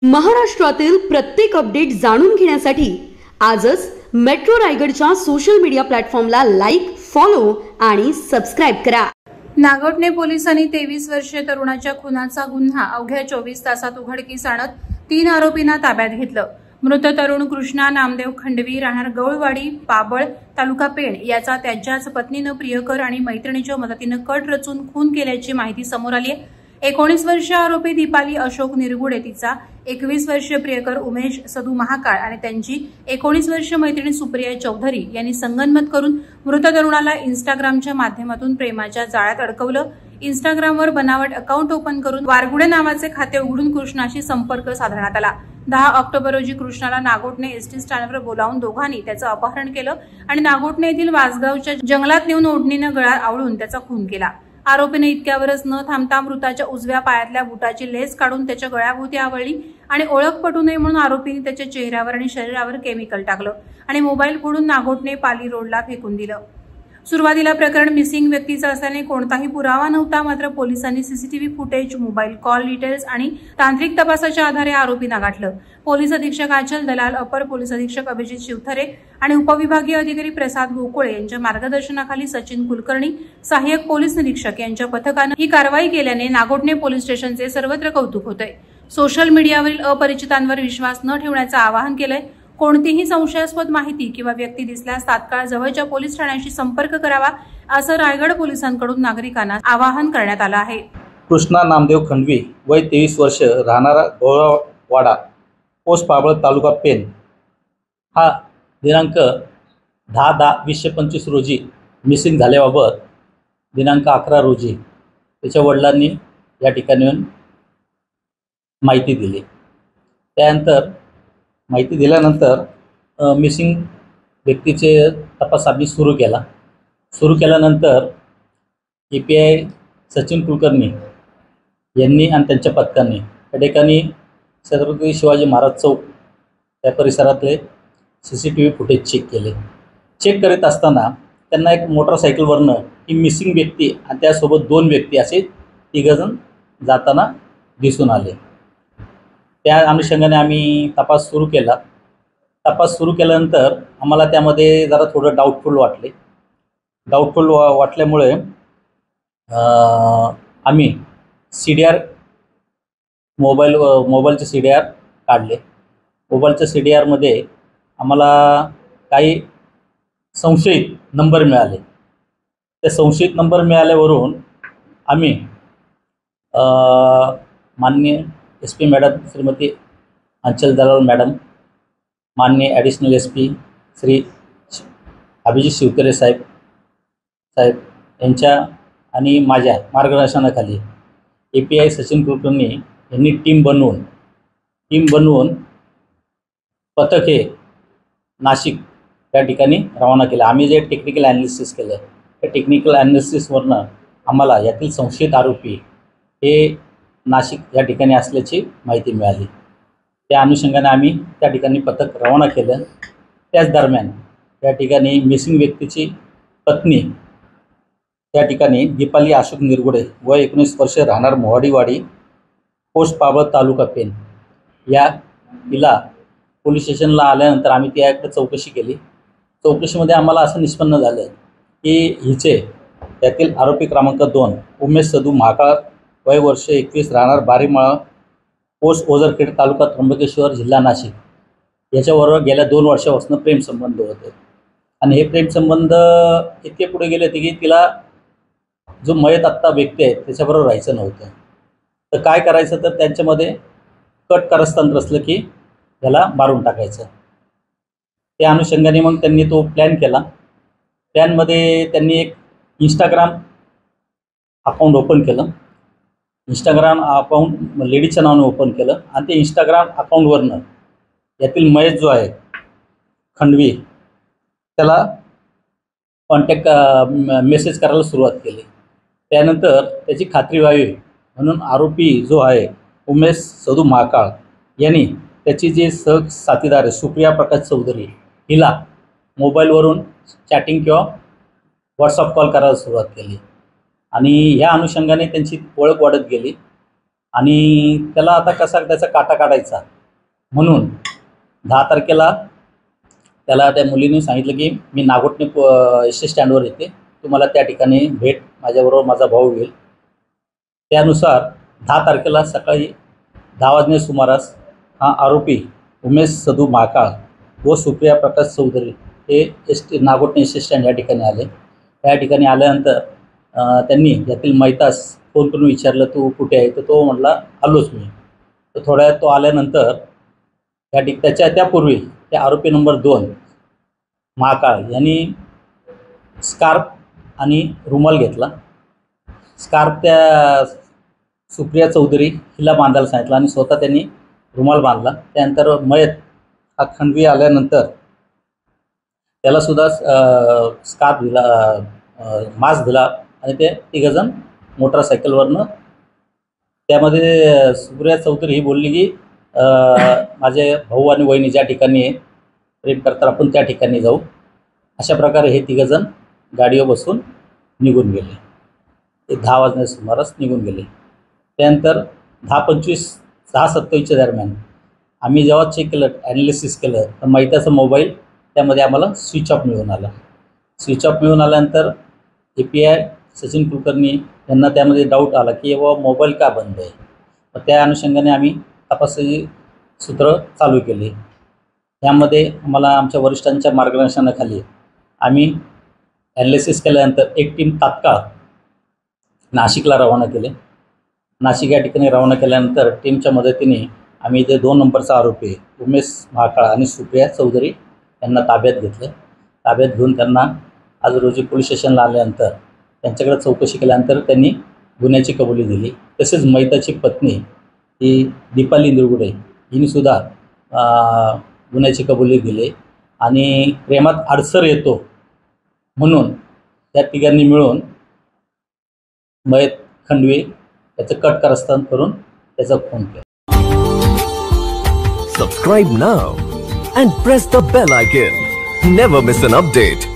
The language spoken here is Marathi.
महाराष्ट्रातील प्रत्येक अपडेट जाणून घेण्यासाठी आजच मेट्रो रायगडच्या सोशल मीडिया प्लॅटफॉर्मला लाईक, फॉलो आणि सबस्क्राइब करा। नागोठणे पोलिसांनी 23 वर्षीय तरुणाच्या खुनाचा गुन्हा अवघ्या 24 तासात उघडकीस आणत 3 आरोपींना ताब्यात घेतलं। मृत तरुण कृष्णा नामदेव खंडवी राहणार गौळवाडी, पाबळ, तालुका पेण याचा त्याच्याच पत्नीनं प्रियकर आणि मैत्रिणीच्या मदतीनं कट रचून खून केल्याची माहिती समोर आली आहे। 19 वर्षीय आरोपी दीपाली अशोक निरगुडे, तिचा 21 वर्षीय प्रियकर उमेश सदू महाकाळ आणि त्यांची 19 वर्षीय मैत्रीण सुप्रिया चौधरी यांनी संगनमत करून मृत तरुणाला इंस्टाग्रामच्या माध्यमातून प्रेमाच्या जाळ्यात अडकवलं। इंस्टाग्रामवर बनावट अकाउंट ओपन करून वारगुडे नावाचे खाते उघडून कृष्णाशी संपर्क साधण्यात आला। 10 ऑक्टोबर रोजी कृष्णाला नागोठणे एसटी स्टँडवर बोलावून दोघांनी त्याचं अपहरण केलं आणि नागोठणे येथील वासगावच्या जंगलात नेऊन ओढणीनं गळा आवळून त्याचा खून केला। आरोपीने इतक्यावरच न थांबता मृताच्या उजव्या पायातल्या बुटाची लेस काढून त्याच्या गळ्याभोवती आवळली आणि ओळख पटू नये म्हणून आरोपीने त्याच्या चेहऱ्यावर आणि शरीरावर केमिकल टाकलं आणि मोबाईल फोडून नागोठणे पाली रोडला फेकून दिलं। सुरुवातीला प्रकरण मिसिंग व्यक्तीचं असल्याने कोणताही पुरावा नव्हता, मात्र पोलिसांनी CCTV footage, mobile call details आणि तांत्रिक तपासाच्या आधारे आरोपींना गाठलं। पोलीस अधीक्षक आचल दलाल, अपर पोलीस अधीक्षक अभिजित शिवथरे आणि उपविभागीय अधिकारी प्रसाद गोकुळे यांच्या मार्गदर्शनाखाली सचिन कुलकर्णी, सहाय्यक पोलीस निरीक्षक यांच्या पथकानं ही कारवाई केल्याने नागोठणे पोलीस स्टेशनचे सर्वत्र कौतुक होतंय। सोशल मीडियावरील अपरिचितांवर विश्वास न ठेवण्याचं आवाहन केलंय। कोणतीही संशयास्पद माहिती किंवा व्यक्ती दिसल्यास तात्काळ जवळच्या पोलीस ठाण्याशी संपर्क करावा, असं रायगड पोलिसांकडून नागरिकांना आवाहन करण्यात आलं आहे। कृष्णा नामदेव खंडवी, वय 23 वर्ष, राहणारा गौळवाडा, पोस्ट पाबळ, तालुका पेण, हा दिनांक 10/10/2025 रोजी मिसिंग झाल्याबाबत दिनांक 11 रोजी त्याच्या वडिलांनी या ठिकाणी माहिती दिली। त्यानंतर माहिती दिल्यानंतर मिसिंग व्यक्तीचे तपास आम्ही सुरू केल्यानंतर API सचिन कुलकर्णी यांनी आणि त्यांच्या पथकाने या ठिकाणी छत्रपती शिवाजी महाराज चौक या परिसरातले CCTV फुटेज चेक करीत असताना त्यांना एक मोटरसायकलवरनं ही मिसिंग व्यक्ती आणि त्यासोबत 2 व्यक्ती असे 3 जण जाताना दिसून आले। त्या अनुषंगाने आम्ही तपास सुरू केल्यानंतर आम्हाला त्यामध्ये जरा थोडं डाऊटफुल वाटल्यामुळे आम्ही CDR मोबाईलचे CDR काढले। मोबाईलच्या CDRमध्ये आम्हाला काही संशयित नंबर मिळाले। ते संशयित नंबर मिळाल्यावरून आम्ही माननीय SP मॅडम श्रीमती आचल दलाल मॅडम, माननीय ॲडिशनल SP श्री अभिजित शिवथरे साहेब यांच्या आणि माझ्या मार्गदर्शनाखाली API सचिन कुलकर्णी यांनी टीम बनवून पथक हे नाशिक या ठिकाणी रवाना केलं। आम्ही जे टेक्निकल ॲनालिसिस केलं, त्या टेक्निकल ॲनालिसिसवरनं आम्हाला यातील संशयित आरोपी हे नाशिक या ठिकाणी असल्याची माहिती मिळाली। त्या अनुषंगाने आम्ही त्या ठिकाणी पथक रवाना केलं। त्याच दरम्यान या ठिकाणी मिसिंग व्यक्तीची पत्नी त्या ठिकाणी दीपाली अशोक निरगुडे, वय 19 वर्ष, राहणार मोहाडीवाडी, पोस्ट पाबळ, तालुका पेण, या तिला पोलीस स्टेशनला आल्यानंतर आम्ही त्याकडे चौकशी केली। चौकशीमध्ये आम्हाला असं निष्पन्न झालं की हिचे त्यातील आरोपी क्रमांक 2 उमेश सदू महाकाळ, वय वर्ष 21, राहणार बारीमाळा, पोस्ट ओझरखेड, तालुका त्र्यंबकेश्वर, जिल्हा नाशिक, याच्याबरोबर गेल्या 2 वर्षापासून प्रेमसंबंध होते। आणि हे प्रेमसंबंध इतके पुढे गेले होते की तिला जो मयत आत्ता व्यक्ती आहे त्याच्याबरोबर राहायचं नव्हतं। तर काय करायचं, तर त्यांच्यामध्ये कट कारस्थान रचलं की त्याला मारून टाकायचं। त्या अनुषंगाने मग त्यांनी तो प्लॅन केला। प्लॅनमध्ये त्यांनी एक इंस्टाग्राम अकाउंट ओपन केलं। इंस्टाग्राम अकाउंट लेडीच्या नावाने ओपन केलं आणि ते इंस्टाग्राम अकाउंटवरनं यातील मयत जो आहे खंडवी त्याला कॉन्टॅक्ट मेसेज करायला सुरुवात केली। त्यानंतर त्याची खात्री व्हावी म्हणून आरोपी जो आहे उमेश सदू महाकाळ यांनी त्याची जे साथीदार आहे सुप्रिया प्रकाश चौधरी हिला मोबाईलवरून चॅटिंग किंवा व्हॉट्सअप कॉल करायला सुरुवात केली आणि ह्या अनुषंगाने त्यांची ओळख वाढत गेली। आणि त्याला आता कसा त्याचा काटा काढायचा म्हणून 10 तारखेला त्याला त्या मुलीने सांगितलं की मी नागोठणे एस टी स्टँडवर येते, तुम्हाला त्या ठिकाणी भेट, माझ्याबरोबर माझा भाऊ येईल. त्यानुसार 10 तारखेला सकाळी 10 वाजण्याच्या सुमारास हा आरोपी उमेश सदू महाकाळ व सुप्रिया प्रकाश चौधरी हे नागोठणे एस टी स्टँड या ठिकाणी आले. त्या ठिकाणी आल्यानंतर त्यांनी यातील मैतास फोन करून विचारलं, तू कुठे आहे? तर तो म्हटला आलोच मी. तर थोड्या वेळात तो आल्यानंतर त्यापूर्वी त्या आरोपी नंबर 2 महाकाळ यांनी स्कार्फ आणि रुमाल घेतला. स्कार्फ त्या सुप्रिया चौधरी हिला बांधायला सांगितलं आणि स्वतः त्यांनी रुमाल बांधला. त्यानंतर मयत हा खंडवी आल्यानंतर त्यालासुद्धा स्कार्फ दिला, मास्क दिला आणि ते तिघंजण मोटरसायकलवरनं. त्यामध्ये सुप्रिया चौधरी ही बोलली की माझे भाऊ आणि वहिनी ज्या ठिकाणी प्रेम करतात आपण त्या ठिकाणी जाऊ. अशा प्रकारे हे तिघंजण गाडीवर बसून निघून गेले. ते 10 वाजण्याच्या सुमारास निघून गेले. त्यानंतर 10:27 दरम्यान आम्ही जेव्हा चेक केलं, ॲनालिसिस केलं, तर मैताचा मोबाईल त्यामध्ये आम्हाला स्विच ऑफ मिळून आला. स्विच ऑफ मिळून आल्यानंतर API सचिन कुलकर्णी यांना त्यामध्ये डाऊट आला की बाबा मोबाईल का बंद आहे. तर त्या अनुषंगाने आम्ही तपासाची सूत्र चालू केली. यामध्ये आम्हाला आमच्या वरिष्ठांच्या मार्गदर्शनाखाली आम्ही ॲनालिसिस केल्यानंतर एक टीम तात्काळ नाशिकला रवाना केले. नाशिक या ठिकाणी रवाना केल्यानंतर टीमच्या मदतीने आम्ही जे 2 नंबरचा आरोपी उमेश महाकाळ आणि सुप्रिया चौधरी यांना ताब्यात घेतलं. ताब्यात घेऊन त्यांना आज रोजी पोलीस स्टेशनला आल्यानंतर त्यांच्याकडे चौकशी केल्यानंतर त्यांनी गुन्ह्याची कबुली दिली. तसेच मैताची पत्नी ही दीपाली निरगुडे हिनेसुद्धा गुन्ह्याची कबुली दिली आणि प्रेमात अडसर येतो म्हणून त्या तिघांनी मिळून मयत खंडवी याचं कट कारस्थान करून त्याचा खून केला. Subscribe now and press the bell icon. Never miss an update.